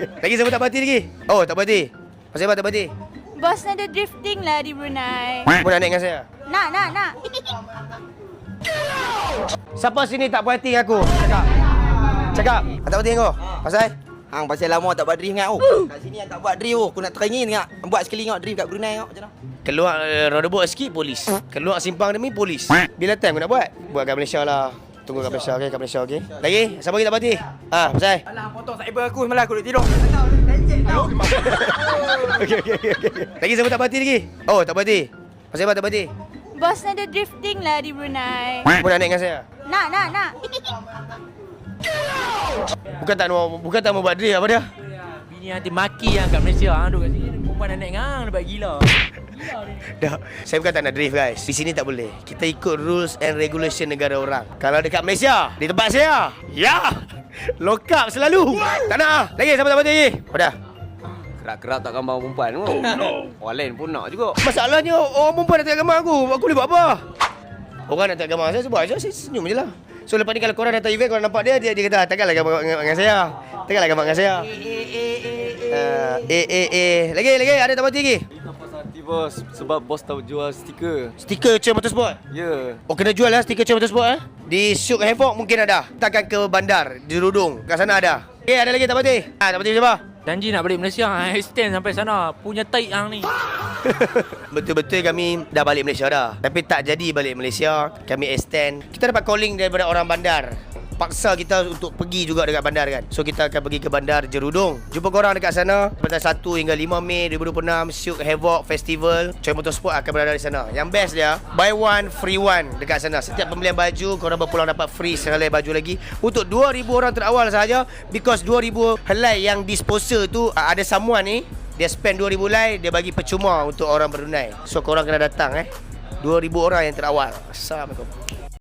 Lagi siapa tak berhenti lagi? Oh, tak berhenti. Pasal apa tak berhenti? Bos ada drifting lah di Brunei. Kau nak naik dengan saya? Nak. Siapa sini tak berhenti dengan aku? Cakap. Tak berhenti dengan kau? Pasal? Hang pasal lama tak buat drift ingat kat sini yang tak buat drift Aku nak teringin ingat. Buat sekali ingat drift kat Brunei macam mana? Keluar roundabout sikit, polis. Keluar simpang demi, polis. Bila time kau nak buat? Buat kat Malaysia lah. Tunggu kat Malaysia, okey? Kat Malaysia, okey? Lagi? Siapa lagi tak berhenti? Pasal? Alah, potong cyber aku semalam aku duduk tidur. Okey. Lagi siapa tak berhenti lagi? Oh, tak berhenti. Pasal apa tak berhenti? Bos ada drifting lah di Brunei. Kau nak naik dengan saya? Nak. Bukan tak mau buat drift apa dia? Bini nanti maki yang kat Malaysia. Hang duduk kat sini perempuan nak naik dengan hang dapat gila. Dah, saya bukan tak nak drift guys. Di sini tak boleh. Kita ikut rules and regulation negara orang. Kalau dekat Malaysia, di tempat saya, ya, lock up selalu. Tak nak. Lagi siapa tak berhenti lagi? Dah. Kerak-kerak tak gambar perempuan pun. Orang lain pun nak juga. Masalahnya orang perempuan nak tengok gambar aku. Aku boleh buat apa? Orang nak tengok gambar saya, sebab saya senyum je lah. So lepas ni kalau korang datang event, korang nampak dia kata, takkanlah gambar dengan saya. Takkanlah gambar dengan saya. Lagi, ada tak berhenti lagi? Bos, sebab bos tahu jual stiker. Stiker Chen Motorsport? Ya. Oh, kena jual lah stiker Chen Motorsport Di Syuk Havoc mungkin ada. Takkan ke bandar, di Rudung, kat sana ada. Ada lagi tak berhenti? Tak berhenti siapa? Janji nak balik Malaysia. Hang extend sampai sana. Punya taik hang ni. Betul-betul kami dah balik Malaysia dah. Tapi tak jadi balik Malaysia. Kami extend. Kita dapat calling daripada orang bandar. Paksa kita untuk pergi juga dekat bandar kan. So kita akan pergi ke bandar Jerudong. Jumpa korang dekat sana pada 1 hingga 5 Mei 2026 Syuk Havoc Festival. Choi Motorsport akan berada di sana. Yang best dia, buy one free one dekat sana. Setiap pembelian baju, korang berpulang dapat free sehelai baju lagi untuk 2,000 orang terawal sahaja. Because 2,000 helai yang disposer tu ada someone ni, dia spend 2,000 helai, dia bagi percuma untuk orang Brunei. So korang kena datang 2,000 orang yang terawal. Assalamualaikum.